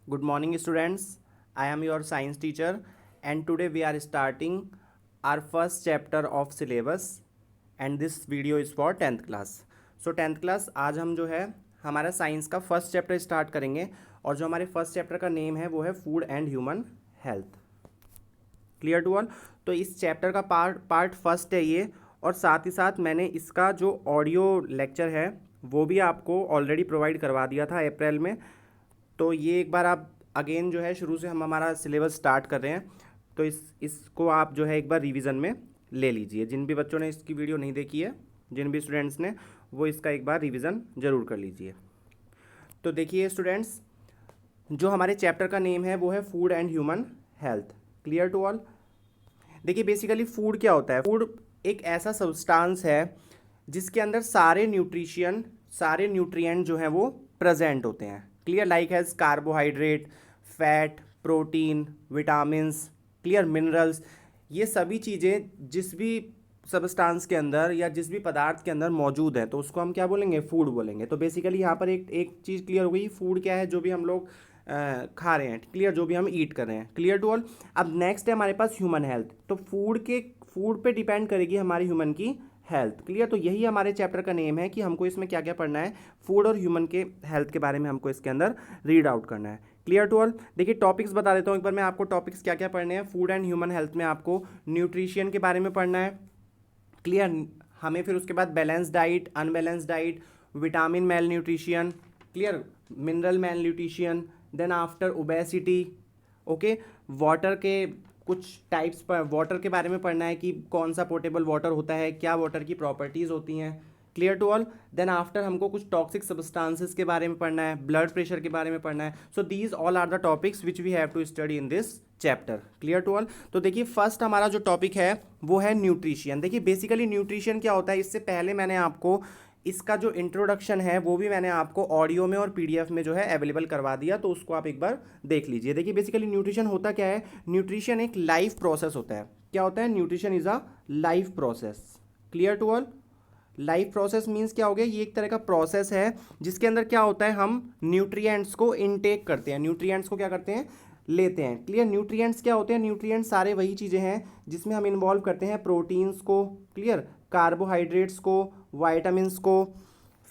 Good morning, students. I am your science teacher, and today we are starting our first chapter of syllabus, and this video is for 10th class. So 10th class आज हम जो है हमारा science का first chapter start करेंगे, और जो हमारे फर्स्ट चैप्टर का नेम है वो है food and human health. Clear to all. तो इस चैप्टर का पार्ट फर्स्ट है ये, और साथ ही साथ मैंने इसका जो ऑडियो लेक्चर है वो भी आपको ऑलरेडी प्रोवाइड करवा दिया था अप्रैल में. तो ये एक बार आप अगेन जो है शुरू से हम हमारा सिलेबस स्टार्ट कर रहे हैं, तो इसको आप जो है एक बार रिवीजन में ले लीजिए. जिन भी बच्चों ने इसकी वीडियो नहीं देखी है, जिन भी स्टूडेंट्स ने, वो इसका एक बार रिवीजन ज़रूर कर लीजिए. तो देखिए स्टूडेंट्स, जो हमारे चैप्टर का नेम है वो है food and human health. Clear to all. देखिए बेसिकली फूड क्या होता है. फूड एक ऐसा सब्सटेंस है जिसके अंदर सारे न्यूट्रिएंट जो हैं वो प्रेजेंट होते हैं. Clear. Like has carbohydrate, fat, protein, vitamins, clear, minerals. ये सभी चीज़ें जिस भी सब्सटेंस के अंदर या जिस भी पदार्थ के अंदर मौजूद है तो उसको हम क्या बोलेंगे, फूड बोलेंगे. तो बेसिकली यहाँ पर एक चीज़ क्लियर हो गई. फूड क्या है, जो भी हम लोग खा रहे हैं. क्लियर. जो भी हम ईट कर रहे हैं. Clear to all. अब नेक्स्ट है हमारे पास ह्यूमन हेल्थ. तो फूड पे डिपेंड करेगी हमारी ह्यूमन की हेल्थ. क्लियर. तो यही हमारे चैप्टर का नेम है कि हमको इसमें क्या क्या पढ़ना है, फूड और ह्यूमन के हेल्थ के बारे में हमको इसके अंदर रीड आउट करना है. Clear to all. देखिए टॉपिक्स बता देता हूँ एक बार मैं आपको. टॉपिक्स क्या क्या पढ़ने हैं फूड एंड ह्यूमन हेल्थ में. आपको न्यूट्रिशन के बारे में पढ़ना है. क्लियर. हमें फिर उसके बाद balance diet, unbalance diet, vitamin malnutrition, clear, mineral malnutrition, then after obesity. Okay. Water के कुछ टाइप्स पर वाटर के बारे में पढ़ना है कि कौन सा पोर्टेबल वाटर होता है, क्या वाटर की प्रॉपर्टीज़ होती हैं. Clear to all. Then after हमको कुछ टॉक्सिक सब्सटेंसेस के बारे में पढ़ना है, ब्लड प्रेशर के बारे में पढ़ना है. So these all are the topics which we have to study in this chapter. Clear to all. तो देखिए फर्स्ट हमारा जो टॉपिक है वो है न्यूट्रिशन. देखिए बेसिकली न्यूट्रिशन क्या होता है, इससे पहले मैंने आपको इसका जो इंट्रोडक्शन है वो भी मैंने आपको ऑडियो में और पीडीएफ में जो है अवेलेबल करवा दिया, तो उसको आप एक बार देख लीजिए. देखिए बेसिकली न्यूट्रिशन होता क्या है. न्यूट्रिशन एक लाइफ प्रोसेस होता है. क्या होता है, nutrition is a life process. Clear to all. Life process means क्या हो गया, ये एक तरह का प्रोसेस है जिसके अंदर क्या होता है, हम न्यूट्रिएंट्स को इनटेक करते हैं. न्यूट्रिएंट्स को क्या करते हैं, लेते हैं. क्लियर. न्यूट्रिएंट्स क्या होते हैं, न्यूट्रिएंट्स सारे वही चीज़ें हैं जिसमें हम इन्वॉल्व करते हैं प्रोटीन्स को, क्लियर, कार्बोहाइड्रेट्स को, वाइटामिन्स को,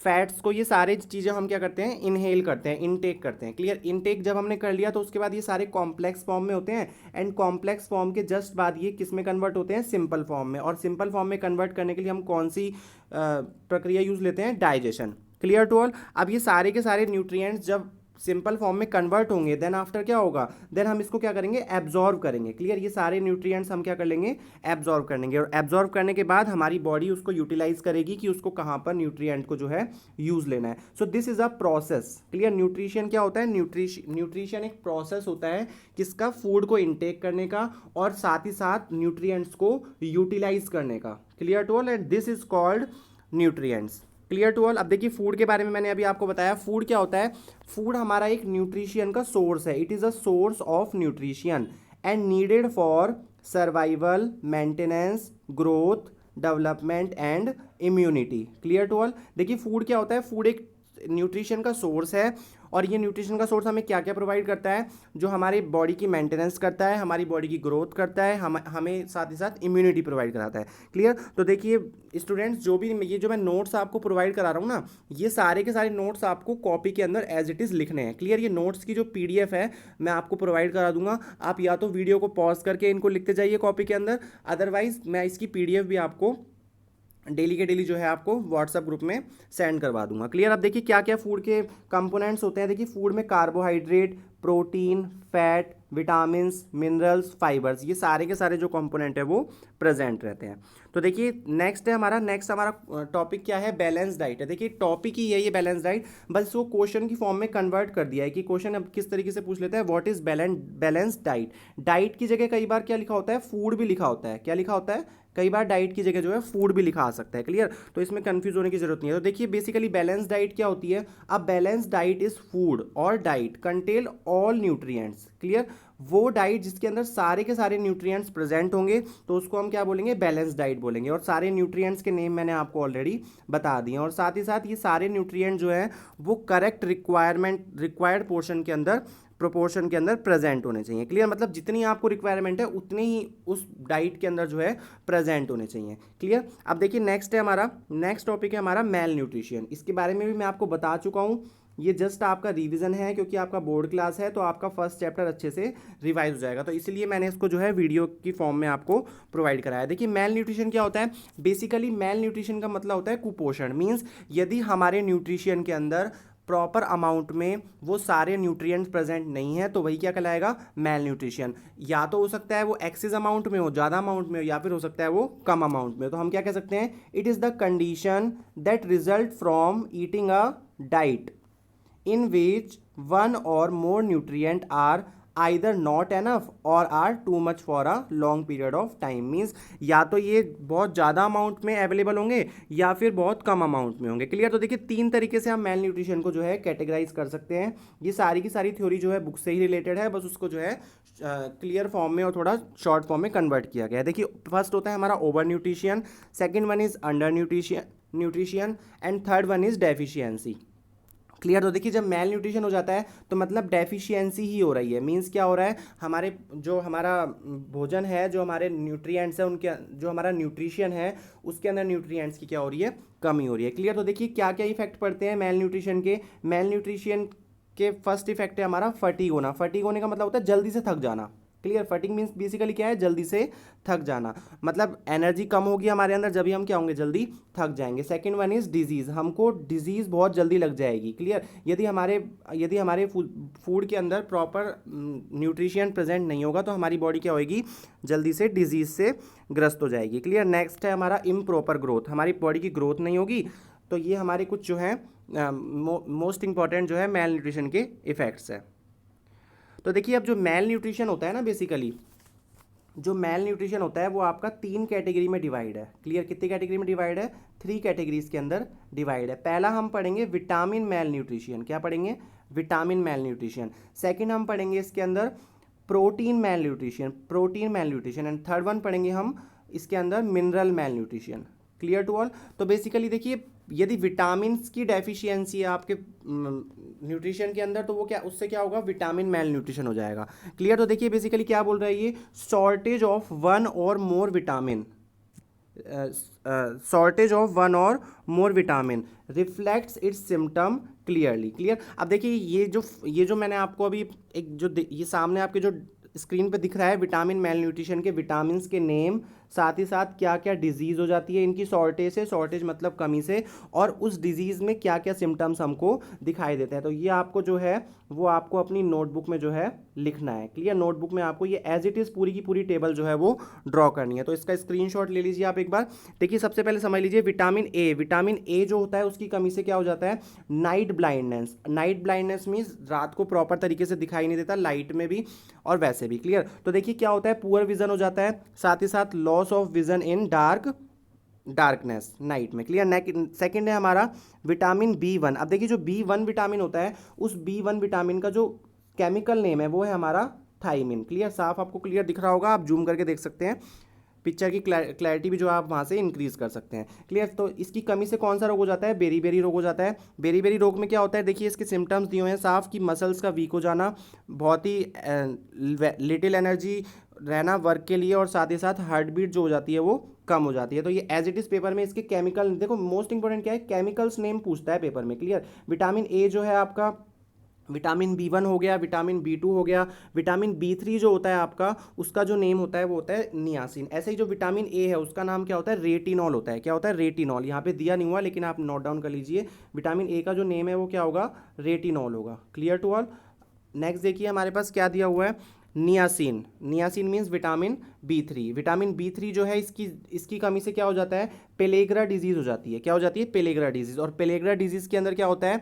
फैट्स को. ये सारी चीज़ें हम क्या करते हैं, इनहेल करते हैं, इनटेक करते हैं. क्लियर. इनटेक जब हमने कर लिया तो उसके बाद ये सारे कॉम्प्लेक्स फॉर्म में होते हैं, एंड कॉम्प्लेक्स फॉर्म के जस्ट बाद ये किस में कन्वर्ट होते हैं, सिंपल फॉर्म में. और सिंपल फॉर्म में कन्वर्ट करने के लिए हम कौन सी प्रक्रिया यूज लेते हैं, डाइजेशन. Clear to all. अब ये सारे के सारे न्यूट्रिएंट्स जब सिंपल फॉर्म में कन्वर्ट होंगे, देन आफ्टर क्या होगा, देन हम इसको क्या करेंगे, एब्जॉर्व करेंगे. क्लियर. ये सारे न्यूट्रिएंट्स हम क्या कर लेंगे, एब्जॉर्व कर लेंगे. और एब्जॉर्व करने के बाद हमारी बॉडी उसको यूटिलाइज करेगी कि उसको कहाँ पर न्यूट्रिएंट को जो है यूज लेना है. So this is a process. Clear. Nutrition क्या होता है, न्यूट्रिशन एक प्रोसेस होता है किसका, फूड को इनटेक करने का और साथ ही साथ न्यूट्रिएंट्स को यूटिलाइज करने का. Clear to all. And this is called nutrients. Clear to all. अब देखिए फूड के बारे में मैंने अभी आपको बताया. फूड क्या होता है, फूड हमारा एक न्यूट्रिशन का सोर्स है. It is a source of nutrition and needed for survival, maintenance, growth, development and immunity. Clear to all. देखिए फूड क्या होता है, फूड एक न्यूट्रिशन का सोर्स है, और ये न्यूट्रिशन का सोर्स हमें क्या क्या प्रोवाइड करता है, जो हमारी बॉडी की मेंटेनेंस करता है, हमारी बॉडी की ग्रोथ करता है, हमें साथ ही साथ इम्यूनिटी प्रोवाइड कराता है. क्लियर. तो देखिए स्टूडेंट्स, जो मैं नोट्स आपको प्रोवाइड करा रहा हूँ ना, ये सारे के सारे नोट्स आपको कॉपी के अंदर एज इट इज़ लिखने हैं. क्लियर. ये नोट्स की जो पीडीएफ है मैं आपको प्रोवाइड करा दूंगा. आप या तो वीडियो को पॉज करके इनको लिखते जाइए कॉपी के अंदर, अदरवाइज मैं इसकी पीडीएफ भी आपको डेली के डेली जो है आपको व्हाट्सएप ग्रुप में सेंड करवा दूंगा. क्लियर. अब देखिए क्या क्या फूड के कंपोनेंट्स होते हैं. देखिए फूड में carbohydrate, protein, fat, vitamins, minerals, fibres, ये सारे के सारे जो कंपोनेंट है वो प्रेजेंट रहते हैं. तो देखिए नेक्स्ट हमारा टॉपिक क्या है, बैलेंस डाइट है. देखिए टॉपिक ही है ये बैलेंस डाइट, बस वो क्वेश्चन की फॉर्म में कन्वर्ट कर दिया है कि क्वेश्चन अब किस तरीके से पूछ लेता है, what is balance diet. Diet की जगह कई बार क्या लिखा होता है, फूड भी लिखा होता है. क्या लिखा होता है, कई बार डाइट की जगह जो है फूड भी लिखा आ सकता है. क्लियर. तो इसमें कंफ्यूज होने की जरूरत नहीं है. तो देखिए बेसिकली बैलेंस डाइट क्या होती है. अब बैलेंस डाइट इज फूड और diet contain all nutrients. Clear. वो डाइट जिसके अंदर सारे के सारे न्यूट्रिएंट्स प्रेजेंट होंगे तो उसको हम क्या बोलेंगे, बैलेंस डाइट बोलेंगे। और सारे न्यूट्रिएंट्स के नेम मैंने आपको ऑलरेडी बता दिए। और साथ ही साथ ये सारे न्यूट्रिएंट जो है वो करेक्ट रिक्वायर्ड पोर्शन के अंदर, प्रोपोर्शन के अंदर प्रेजेंट होने चाहिए। क्लियर, मतलब जितनी आपको रिक्वायरमेंट है उतनी ही उस डाइट के अंदर जो है प्रेजेंट होने चाहिए। क्लियर। अब देखिए नेक्स्ट है हमारा, नेक्स्ट टॉपिक है हमारा मेल न्यूट्रिशन। इसके बारे में भी मैं आपको बता चुका हूँ, ये जस्ट आपका रिवीजन है क्योंकि आपका बोर्ड क्लास है तो आपका फर्स्ट चैप्टर अच्छे से रिवाइज हो जाएगा, तो इसलिए मैंने इसको जो है वीडियो की फॉर्म में आपको प्रोवाइड कराया। देखिए मेल न्यूट्रिशन क्या होता है, बेसिकली मेल न्यूट्रिशन का मतलब होता है कुपोषण। मीन्स यदि हमारे न्यूट्रिशन के अंदर प्रॉपर अमाउंट में वो सारे न्यूट्रिएंट्स प्रेजेंट नहीं है तो वही क्या कहलाएगा, मेल न्यूट्रिशन। या तो हो सकता है वो एक्सेस अमाउंट में हो, ज़्यादा अमाउंट में हो, या फिर हो सकता है वो कम अमाउंट में हो। तो हम क्या कह सकते हैं, it is the condition that result from eating a diet in which one or more nutrient are either not enough or are too much for a long period of time। Means या तो ये बहुत ज़्यादा amount में available होंगे या फिर बहुत कम अमाउंट में होंगे। क्लियर। तो देखिए तीन तरीके से हम मेल न्यूट्रिशन को जो है कैटेगराइज कर सकते हैं। ये सारी की सारी थ्योरी जो है बुक से ही रिलेटेड है, बस उसको जो है क्लियर फॉर्म में और थोड़ा शॉर्ट फॉर्म में कन्वर्ट किया गया है। देखिए फर्स्ट होता है हमारा over nutrition, second one is under nutrition and third one is deficiency. Clear. तो देखिए जब मेल न्यूट्रिशन हो जाता है तो मतलब डेफिशिएंसी ही हो रही है। मींस क्या हो रहा है, हमारे जो हमारा भोजन है, जो हमारे न्यूट्रिएंट्स है, उनके जो हमारा न्यूट्रिशन है उसके अंदर न्यूट्रिएंट्स की क्या हो रही है, कमी हो रही है। क्लियर। तो देखिए क्या क्या इफेक्ट पड़ते हैं मेल न्यूट्रिशन के। मेल न्यूट्रिशन के फर्स्ट इफेक्ट है हमारा फटीग होना। फटीग होने का मतलब होता है जल्दी से थक जाना। क्लियर। फटीग मीन्स बेसिकली क्या है, जल्दी से थक जाना, मतलब एनर्जी कम होगी हमारे अंदर, जब भी हम क्या होंगे, जल्दी थक जाएंगे। सेकंड वन इज डिजीज, हमको डिजीज बहुत जल्दी लग जाएगी। क्लियर। यदि हमारे फूड के अंदर प्रॉपर न्यूट्रिशन प्रेजेंट नहीं होगा तो हमारी बॉडी क्या होगी, जल्दी से डिजीज से ग्रस्त हो जाएगी। क्लियर। नेक्स्ट है हमारा इम्प्रॉपर ग्रोथ, हमारी बॉडी की ग्रोथ नहीं होगी। तो ये हमारे कुछ जो है मोस्ट इंपॉर्टेंट जो है मेल न्यूट्रिशन के इफेक्ट्स है। तो देखिए अब जो मेल न्यूट्रिशन होता है ना, बेसिकली जो मेल न्यूट्रिशन होता है वो आपका तीन कैटेगरी में डिवाइड है। क्लियर। कितनी कैटेगरी में डिवाइड है, थ्री कैटेगरीज के अंदर डिवाइड है। पहला हम पढ़ेंगे विटामिन मेल न्यूट्रिशन। क्या पढ़ेंगे, विटामिन मेल न्यूट्रिशन। सेकंड हम पढ़ेंगे इसके अंदर protein malnutrition and third one पढ़ेंगे हम इसके अंदर mineral malnutrition. Clear to all. तो बेसिकली देखिए यदि विटामिन की डेफिशिएंसी है आपके न्यूट्रिशन के अंदर तो वो क्या, उससे क्या होगा, विटामिन मेल न्यूट्रिशन हो जाएगा। क्लियर। तो देखिए बेसिकली क्या बोल रहा है ये, shortage of one or more vitamin, shortage of one or more vitamin reflects its symptom clearly. Clear. अब देखिए ये जो मैंने आपको अभी एक जो ये सामने आपके जो स्क्रीन पे दिख रहा है विटामिन मेल न्यूट्रिशन के विटामिन के नेम, साथ ही साथ क्या क्या डिजीज़ हो जाती है इनकी शॉर्टेज से, शॉर्टेज मतलब कमी से, और उस डिजीज़ में क्या क्या सिम्टम्स हमको दिखाई देते हैं। तो ये आपको जो है वो आपको अपनी नोटबुक में जो है लिखना है। क्लियर। नोटबुक में आपको ये एज इट इज़ पूरी की पूरी टेबल जो है वो ड्रॉ करनी है। तो इसका स्क्रीनशॉट ले लीजिए आप एक बार। देखिए सबसे पहले समझ लीजिए विटामिन ए जो होता है उसकी कमी से क्या हो जाता है, night blindness. Night blindness means रात को प्रॉपर तरीके से दिखाई नहीं देता, लाइट में भी और वैसे भी। क्लियर। तो देखिए क्या होता है, पुअर विजन हो जाता है, साथ ही साथ loss of vision in darkness night में। क्लियर। सेकंड है हमारा विटामिन B1। अब देखिए जो B1 विटामिन होता है उस B1 विटामिन का जो केमिकल नेम है वो है हमारा थाइमिन। क्लियर। साफ आपको क्लियर दिख रहा होगा, आप जूम करके देख सकते हैं, पिक्चर की क्लैरिटी भी जो आप वहाँ से इंक्रीज कर सकते हैं। क्लियर। तो इसकी कमी से कौन सा रोग हो जाता है, बेरी रोग हो जाता है। बेरी रोग में क्या होता है, देखिए इसके सिम्टम्स दिए हुए हैं साफ, कि मसल्स का वीक हो जाना, बहुत ही लिटिल एनर्जी रहना वर्क के लिए, और साथ ही साथ हार्ट बीट जो हो जाती है वो कम हो जाती है। तो ये एज इट इज़ पेपर में इसके केमिकल, देखो मोस्ट इंपॉर्टेंट क्या है, केमिकल्स नेम पूछता है पेपर में। क्लियर। विटामिन ए जो है आपका विटामिन B1 हो गया, विटामिन B2 हो गया, विटामिन B3 जो होता है आपका उसका जो नेम होता है वो होता है नियासिन। ऐसे ही जो विटामिन ए है उसका नाम क्या होता है, रेटिनॉल होता है। क्या होता है, रेटिनॉल। यहाँ पे दिया नहीं हुआ लेकिन आप नोट डाउन कर लीजिए, विटामिन ए का जो नेम है वो क्या होगा, रेटिनॉल होगा। Clear to all. नेक्स्ट देखिए हमारे पास क्या दिया हुआ है, niacin. Niacin means vitamin B3। Vitamin B3 जो है इसकी कमी से क्या हो जाता है, पेलेग्रा डिजीज़ हो जाती है। क्या हो जाती है, पेलेग्रा डिजीज़। और पेलेग्रा डिजीज़ के अंदर क्या होता है,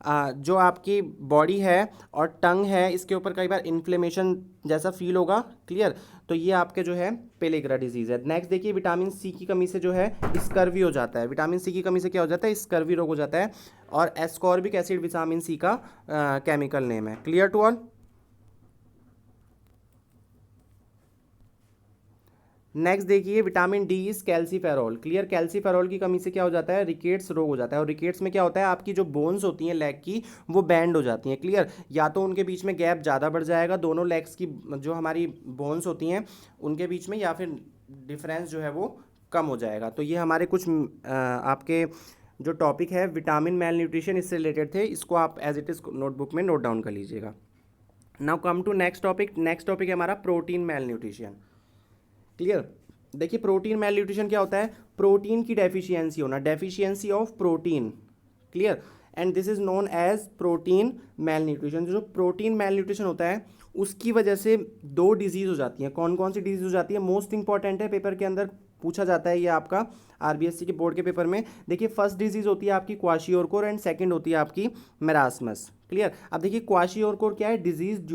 जो आपकी बॉडी है और टंग है इसके ऊपर कई बार इन्फ्लेमेशन जैसा फील होगा। क्लियर। तो ये आपके जो है पेलेग्रा डिजीज़ है। नेक्स्ट देखिए विटामिन सी की कमी से जो है स्कर्वी हो जाता है। विटामिन सी की कमी से क्या हो जाता है, स्कर्वी रोग हो जाता है। और एस्कॉर्बिक एसिड विटामिन सी का केमिकल नेम है। Clear to all. नेक्स्ट देखिए vitamin D is calciferol. Clear, calciferol की कमी से क्या हो जाता है, रिकेट्स रोग हो जाता है। और रिकेट्स में क्या होता है, आपकी जो बोन्स होती हैं लेग की वो बैंड हो जाती हैं। क्लियर, या तो उनके बीच में गैप ज़्यादा बढ़ जाएगा दोनों लेग्स की जो हमारी बोन्स होती हैं उनके बीच में, या फिर डिफरेंस जो है वो कम हो जाएगा। तो ये हमारे कुछ आपके जो टॉपिक है विटामिन मेल न्यूट्रिशन इससे रिलेटेड थे, इसको आप एज इट इज़ नोटबुक में नोट डाउन कर लीजिएगा। Now come to next topic. Next topic है हमारा प्रोटीन मेल न्यूट्रिशन। क्लियर, देखिए प्रोटीन मेल न्यूट्रिशन क्या होता है, प्रोटीन की डेफिशिएंसी होना, deficiency of protein. Clear, and this is known as protein malnutrition. जो प्रोटीन मेल न्यूट्रिशन होता है उसकी वजह से दो डिजीज हो जाती हैं। कौन कौन सी डिजीज हो जाती है, मोस्ट इंपॉर्टेंट है, पेपर के अंदर पूछा जाता है ये आपका आरबीएससी के बोर्ड के पेपर में। देखिए फर्स्ट डिजीज होती है आपकी क्वाशियोरकोर एंड सेकंड होती है आपकी मेरास्मस। क्लियर, अब देखिए क्वाशियोरकोर क्या है, disease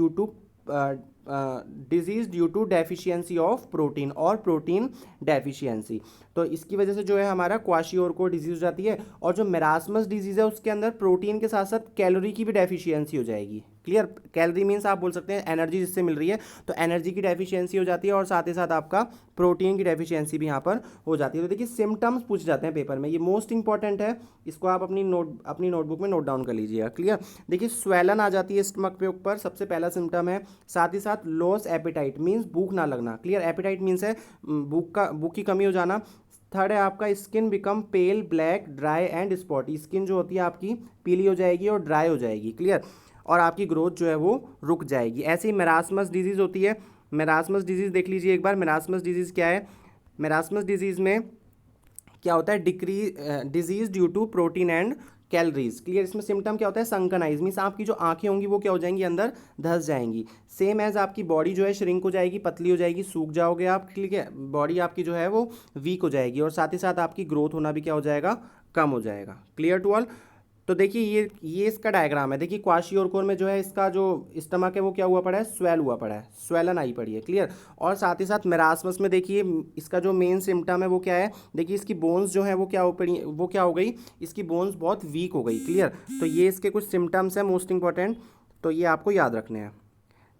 due to deficiency of protein और प्रोटीन डेफिशिएंसी। तो इसकी वजह से जो है हमारा क्वाशियोरकोर डिजीज हो जाती है। और जो मेरास्मस डिजीज है उसके अंदर प्रोटीन के साथ साथ कैलोरी की भी डेफिशिएंसी हो जाएगी। क्लियर, कैलोरी मीन्स आप बोल सकते हैं एनर्जी जिससे मिल रही है, तो एनर्जी की डेफिशिएंसी हो जाती है और साथ ही साथ आपका प्रोटीन की डेफिशिएंसी भी यहाँ पर हो जाती है। तो देखिए सिम्टम्स पूछ जाते हैं पेपर में, ये मोस्ट इंपॉर्टेंट है, इसको आप अपनी नोटबुक में नोट डाउन कर लीजिएगा। क्लियर, देखिए स्वेलन आ जाती है स्टमक पे ऊपर, सबसे पहला सिम्टम है। साथ ही साथ लॉस एपेटाइट मीन्स भूख ना लगना। क्लियर, एपेटाइट मीन्स है भूख की कमी हो जाना। थर्ड है आपका skin become pale black dry and spotty, skin जो होती है आपकी पीली हो जाएगी और ड्राई हो जाएगी। क्लियर, और आपकी ग्रोथ जो है वो रुक जाएगी। ऐसे ही मेरास्मस डिजीज़ होती है। मेरास्मस डिजीज़ देख लीजिए एक बार, मेरास्मस डिजीज़ क्या है, मेरास्मस डिजीज़ में क्या होता है, disease due to protein and calories. Clear, इसमें सिम्टम क्या होता है, संकन आइज मीन्स आपकी जो आंखें होंगी वो क्या हो जाएंगी, अंदर धंस जाएंगी। सेम एज आपकी बॉडी जो है श्रिंक हो जाएगी, पतली हो जाएगी, सूख जाओगे आप। ठीक है, बॉडी आपकी जो है वो वीक हो जाएगी और साथ ही साथ आपकी ग्रोथ होना भी क्या हो जाएगा, कम हो जाएगा। Clear to all. तो देखिए ये इसका डायग्राम है। देखिए क्वाशियोरकोर में जो है इसका जो स्टमक है वो क्या हुआ पड़ा है, स्वेल हुआ पड़ा है, स्वेलन आई पड़ी है। क्लियर, और साथ ही साथ मेरास्मस में देखिए इसका जो मेन सिम्टम है वो क्या है, देखिए इसकी बोन्स जो है वो क्या हो गई, इसकी बोन्स बहुत वीक हो गई। क्लियर, तो ये इसके कुछ सिम्टम्स हैं मोस्ट इंपॉर्टेंट, तो ये आपको याद रखने हैं।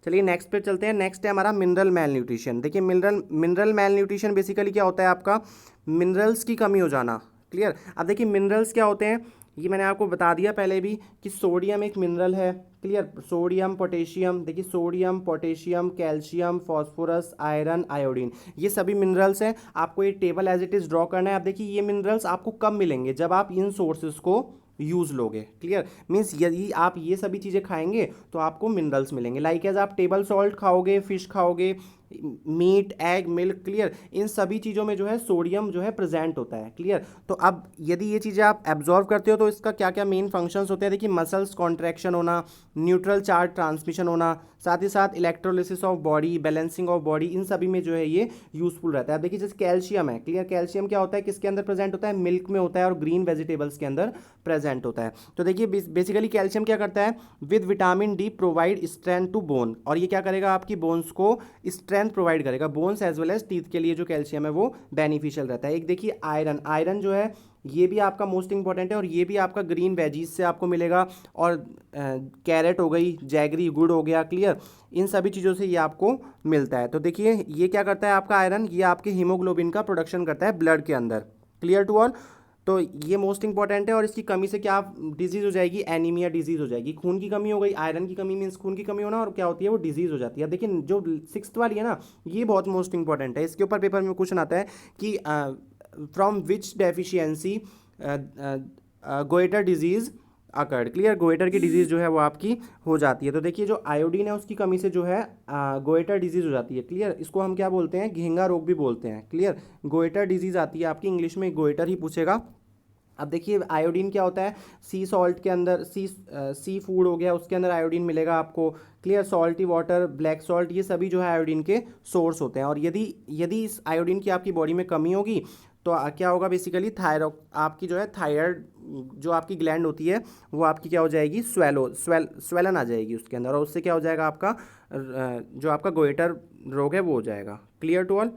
चलिए नेक्स्ट पे चलते हैं। नेक्स्ट है हमारा मिनरल मेल न्यूट्रिशन। देखिए मिनरल मेल न्यूट्रिशन बेसिकली क्या होता है, आपका मिनरल्स की कमी हो जाना। क्लियर, अब देखिए मिनरल्स क्या होते हैं, ये मैंने आपको बता दिया पहले भी कि सोडियम एक मिनरल है। क्लियर, सोडियम पोटेशियम, देखिए sodium potassium calcium phosphorus iron iodine, ये सभी मिनरल्स हैं। आपको ये table as it is draw करना है। आप देखिए ये मिनरल्स आपको कब मिलेंगे, जब आप इन सोर्सेज को यूज़ लोगे। क्लियर, मीन्स यदि आप ये सभी चीज़ें खाएंगे तो आपको मिनरल्स मिलेंगे। लाइक एज आप टेबल सॉल्ट खाओगे, फिश खाओगे, मीट एग मिल्क। क्लियर, इन सभी चीज़ों में जो है सोडियम जो है प्रेजेंट होता है। क्लियर, तो अब यदि ये चीज़ें आप एब्जॉर्व करते हो तो इसका क्या क्या मेन फंक्शंस होते हैं, देखिए मसल्स कॉन्ट्रैक्शन होना, न्यूट्रल चार्ज ट्रांसमिशन होना, साथ ही साथ electrolysis of body, balancing of body, इन सभी में जो है ये यूजफुल रहता है। अब देखिए जैसे कैल्शियम है। क्लियर, कैल्शियम क्या होता है, किसके अंदर प्रेजेंट होता है, मिल्क में होता है और ग्रीन वेजिटेबल्स के अंदर प्रेजेंट होता है। तो देखिए बेसिकली कैल्शियम क्या करता है, with vitamin D provide strength to bone, और ये क्या करेगा, आपकी बोन्स को स्ट्रेंथ प्रोवाइड करेगा। Bones as well as teeth के लिए जो कैल्शियम है वो बेनिफिशियल रहता है। एक देखिए आयरन, आयरन जो है ये भी आपका मोस्ट इंपॉर्टेंट है और ये भी आपका ग्रीन वेजीज से आपको मिलेगा। और कैरेट हो गई, जैगरी, गुड़ हो गया। क्लियर, इन सभी चीज़ों से ये आपको मिलता है। तो देखिए ये क्या करता है आपका आयरन, ये आपके हीमोग्लोबिन का प्रोडक्शन करता है ब्लड के अंदर। Clear to all. तो ये मोस्ट इंपॉर्टेंट है और इसकी कमी से क्या डिजीज़ हो जाएगी, एनीमिया डिजीज़ हो जाएगी। खून की कमी हो गई, आयरन की कमी मीन्स खून की कमी होना, और क्या होती है वो डिजीज़ हो जाती है। देखिए जो 6th वाली है ना, ये बहुत मोस्ट इंपॉर्टेंट है। इसके ऊपर पेपर में क्वेश्चन आता है कि from which deficiency goitre disease occurred. Clear, goitre की डिजीज़ जो है वो आपकी हो जाती है। तो देखिए जो आयोडीन है उसकी कमी से जो है गोइटर डिजीज़ हो जाती है। क्लियर, इसको हम क्या बोलते हैं, घेंगा रोग भी बोलते हैं। क्लियर, गोइटर डिजीज़ आती है आपकी, इंग्लिश में गोइटर ही पूछेगा। अब देखिए आयोडीन क्या होता है, सी सॉल्ट के अंदर, सी फूड हो गया उसके अंदर आयोडीन मिलेगा आपको। Clear, salty water, black salt, ये सभी जो है आयोडीन के सोर्स होते हैं। और यदि इस आयोडीन की आपकी बॉडी में कमी होगी तो क्या होगा, बेसिकली आपकी जो है थायराइड जो आपकी ग्लैंड होती है वो आपकी क्या हो जाएगी, स्वेलन आ जाएगी उसके अंदर, और उससे क्या हो जाएगा आपका जो आपका गोइटर रोग है वो हो जाएगा। Clear to all.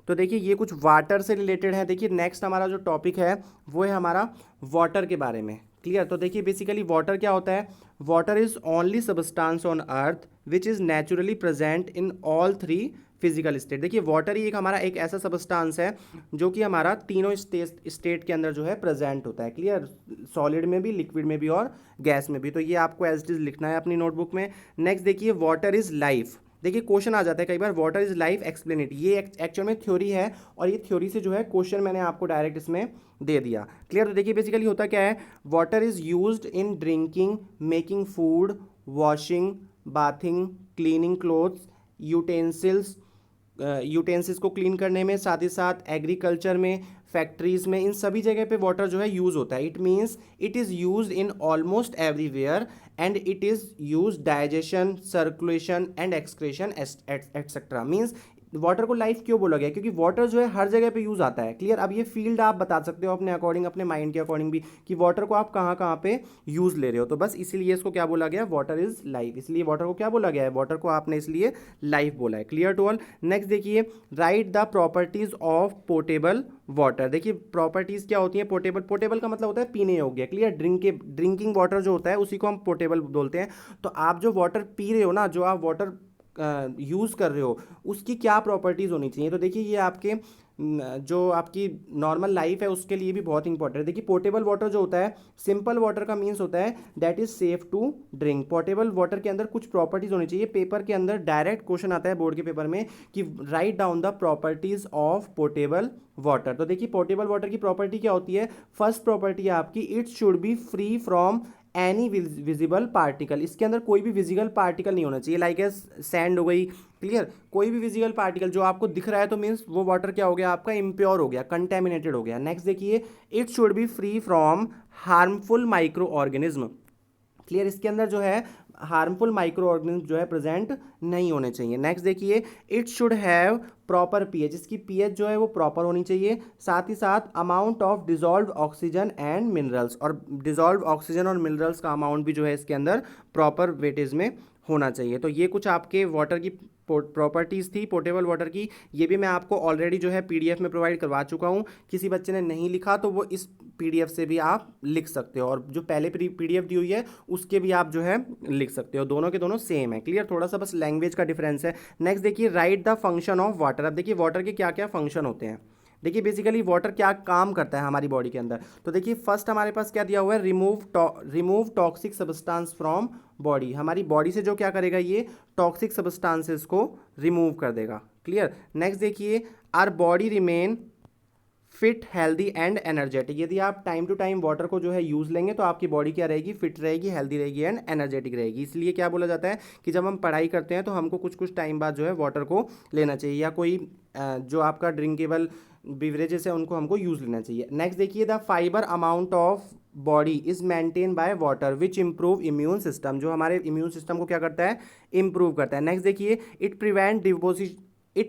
तो देखिए ये कुछ वाटर से रिलेटेड है। देखिए नेक्स्ट हमारा जो टॉपिक है वो है हमारा वाटर के बारे में। क्लियर, तो देखिए बेसिकली वाटर क्या होता है, water is only substance on earth which is naturally present in all 3 physical state. देखिए वाटर ही एक हमारा एक ऐसा सबस्टांस है जो कि हमारा तीनों स्टेट के अंदर जो है प्रेजेंट होता है। क्लियर, सॉलिड में भी, लिक्विड में भी और गैस में भी। तो ये आपको एज इट इज लिखना है अपनी नोटबुक में। नेक्स्ट देखिए वाटर इज लाइफ। देखिए क्वेश्चन आ जाता है कई बार, water is life explain it. ये एक्चुअल में थ्योरी है और ये थ्योरी से जो है क्वेश्चन मैंने आपको डायरेक्ट इसमें दे दिया। क्लियर, तो देखिए बेसिकली होता क्या है, water is used in drinking, making food, washing, bathing, cleaning clothes, utensils, utensils को क्लीन करने में, साथ ही साथ एग्रीकल्चर में, फैक्ट्रीज में, इन सभी जगह पे वाटर जो है यूज़ होता है। It means it is use in almost everywhere and it is use digestion, circulation and excretion etcetera. Means water को लाइफ क्यों बोला गया, क्योंकि वाटर जो है हर जगह पे यूज आता है। क्लियर, अब ये फील्ड आप बता सकते हो अपने अकॉर्डिंग, अपने माइंड के अकॉर्डिंग भी, कि वाटर को आप कहाँ कहाँ पे यूज ले रहे हो। तो बस इसीलिए इसको क्या बोला गया, वाटर इज लाइफ। इसलिए वाटर को क्या बोला गया है, वाटर को आपने इसलिए लाइफ बोला है। Clear to all. नेक्स्ट देखिए, write the properties of portable water. देखिए प्रॉपर्टीज क्या होती है पोर्टेबल, पोर्टेबल का मतलब होता है पीने योग्य। क्लियर, ड्रिंकिंग वाटर जो होता है उसी को हम पोर्टेबल बोलते हैं। तो आप जो वाटर पी रहे हो ना, जो आप वाटर यूज़ कर रहे हो, उसकी क्या प्रॉपर्टीज़ होनी चाहिए। तो देखिए ये आपके जो आपकी नॉर्मल लाइफ है उसके लिए भी बहुत इंपॉर्टेंट है। देखिए पोर्टेबल वाटर जो होता है, सिंपल वाटर का मीन्स होता है that is safe to drink. Portable water के अंदर कुछ प्रॉपर्टीज होनी चाहिए। पेपर के अंदर डायरेक्ट क्वेश्चन आता है बोर्ड के पेपर में कि write down the properties of portable water. तो देखिए पोर्टेबल वाटर की प्रॉपर्टी क्या होती है, फर्स्ट प्रॉपर्टी है आपकी, it should be free from any visible particle. इसके अंदर कोई भी विजिबल पार्टिकल नहीं होना चाहिए, लाइक ए सैंड हो गई। क्लियर, कोई भी विजिबल पार्टिकल जो आपको दिख रहा है तो मीन्स वो वाटर क्या हो गया आपका, इम्प्योर हो गया, कंटेमिनेटेड हो गया। नेक्स्ट देखिए, it should be free from harmful micro organism. Clear, इसके अंदर जो है हार्मफुल माइक्रो ऑर्गेनिज्म जो है प्रेजेंट नहीं होने चाहिए। नेक्स्ट देखिए, it should have proper pH. इसकी पीएच जो है वो प्रॉपर होनी चाहिए। साथ ही साथ amount of dissolve oxygen and minerals, और डिजॉल्व ऑक्सीजन और मिनरल्स का अमाउंट भी जो है इसके अंदर प्रॉपर वेटेज में होना चाहिए। तो ये कुछ आपके वाटर की प्रॉपर्टीज़ थी पोर्टेबल वाटर की। ये भी मैं आपको ऑलरेडी जो है पीडीएफ में प्रोवाइड करवा चुका हूँ। किसी बच्चे ने नहीं लिखा तो वो इस पीडीएफ से भी आप लिख सकते हो, और जो पहले पीडीएफ दी हुई है उसके भी आप जो है लिख सकते हो। दोनों के दोनों सेम है। क्लियर, थोड़ा सा बस लैंग्वेज का डिफरेंस है। नेक्स्ट देखिए, write the function of water. अब देखिए वाटर के क्या क्या फंक्शन होते हैं। देखिए बेसिकली वाटर क्या काम करता है हमारी बॉडी के अंदर। तो देखिए फर्स्ट हमारे पास क्या दिया हुआ है, remove toxic substance from body. हमारी बॉडी से जो क्या करेगा, ये टॉक्सिक सब्सटेंसेस को रिमूव कर देगा। क्लियर, नेक्स्ट देखिए, our body remain fit, healthy and energetic. यदि आप टाइम टू टाइम वाटर को जो है यूज़ लेंगे तो आपकी बॉडी क्या रहेगी, फिट रहेगी, हेल्दी रहेगी एंड एनर्जेटिक रहेगी। इसलिए क्या बोला जाता है कि जब हम पढ़ाई करते हैं तो हमको कुछ कुछ टाइम बाद जो है वाटर को लेना चाहिए, या कोई जो आपका ड्रिंकेबल बिवरेजेस है उनको हमको यूज़ लेना चाहिए। नेक्स्ट देखिए, the fibre amount of body is maintain by water which improve immune system. जो हमारे इम्यून सिस्टम को क्या करता है, इम्प्रूव करता है। नेक्स्ट देखिए, it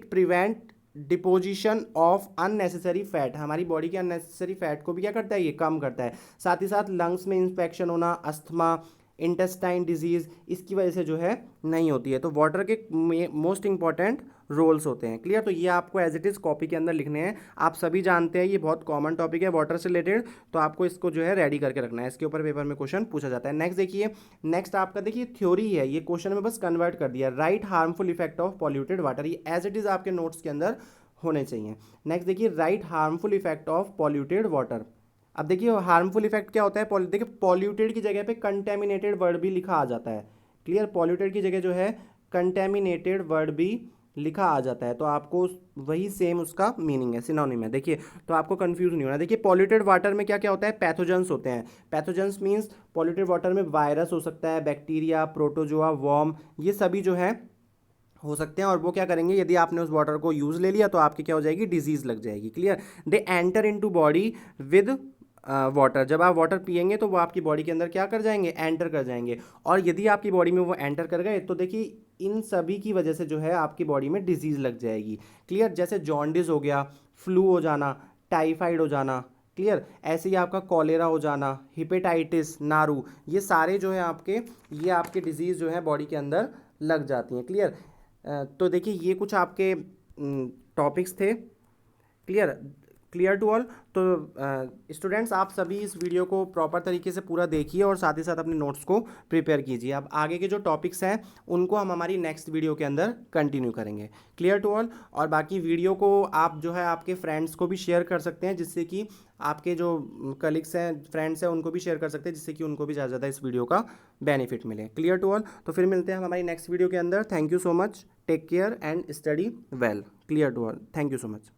prevent deposition of unnecessary fat. हमारी बॉडी के अननेसेसरी फैट को भी क्या करता है, ये कम करता है। साथ ही साथ लंग्स में इंफेक्शन होना, अस्थमा, इंटेस्टाइन डिजीज, इसकी वजह से जो है नहीं होती है। तो वाटर के मोस्ट इंपॉर्टेंट रोल्स होते हैं। क्लियर, तो ये आपको एज इट इज़ कॉपी के अंदर लिखने हैं। आप सभी जानते हैं ये बहुत कॉमन टॉपिक है वाटर से रिलेटेड, तो आपको इसको जो है रेडी करके रखना है। इसके ऊपर पेपर में क्वेश्चन पूछा जाता है। नेक्स्ट देखिए, नेक्स्ट आपका देखिए थ्योरी है, ये क्वेश्चन में बस कन्वर्ट कर दिया। Right harmful effect of polluted water, ये एज इट इज़ आपके नोट्स के अंदर होने चाहिए। नेक्स्ट देखिए, right harmful effect of polluted water. अब देखिए हार्मफुल इफेक्ट क्या होता है, देखिए पॉल्यूटेड की जगह पे कंटेमिनेटेड वर्ड भी लिखा आ जाता है। क्लियर, पॉल्यूटेड की जगह जो है कंटेमिनेटेड वर्ड भी लिखा आ जाता है, तो आपको वही सेम उसका मीनिंग है, सिनोनिम है। देखिए तो आपको कंफ्यूज नहीं होना। देखिए पॉल्यूटेड वाटर में क्या क्या होता है, पैथोजेंस होते हैं। पैथोजेंस मीन्स पॉल्यूटेड वाटर में वायरस हो सकता है, बैक्टीरिया, प्रोटोजोआ, वर्म, ये सभी जो है हो सकते हैं, और वो क्या करेंगे, यदि आपने उस वाटर को यूज़ ले लिया तो आपकी क्या हो जाएगी, डिजीज़ लग जाएगी। Clear, they enter into body with water. जब आप वाटर पिएंगे तो वो आपकी बॉडी के अंदर क्या कर जाएंगे, एंटर कर जाएंगे। और यदि आपकी बॉडी में वो एंटर कर गए तो देखिए इन सभी की वजह से जो है आपकी बॉडी में डिजीज़ लग जाएगी। क्लियर, जैसे जॉन्डिस हो गया, फ्लू हो जाना, टाइफाइड हो जाना। क्लियर, ऐसे ही आपका कॉलेरा हो जाना, हिपेटाइटिस, नारू, ये सारे जो है आपके डिजीज़ जो है बॉडी के अंदर लग जाती हैं। क्लियर, तो देखिए ये कुछ आपके टॉपिक्स थे। Clear, clear to all. तो स्टूडेंट्स आप सभी इस वीडियो को प्रॉपर तरीके से पूरा देखिए और साथ ही साथ अपने नोट्स को प्रिपेयर कीजिए। अब आगे के जो टॉपिक्स हैं उनको हम हमारी नेक्स्ट वीडियो के अंदर कंटिन्यू करेंगे। Clear to all. और बाकी वीडियो को आप जो है आपके फ्रेंड्स को भी शेयर कर सकते हैं, जिससे कि आपके जो कलीग्स हैं, फ्रेंड्स हैं, उनको भी शेयर कर सकते हैं, जिससे कि उनको भी ज़्यादा ज़्यादा इस वीडियो का बेनिफिट मिले। Clear to all. तो फिर मिलते हैं हम हमारी नेक्स्ट वीडियो के अंदर। Thank you so much, take care and study well. Clear to all, thank you so much.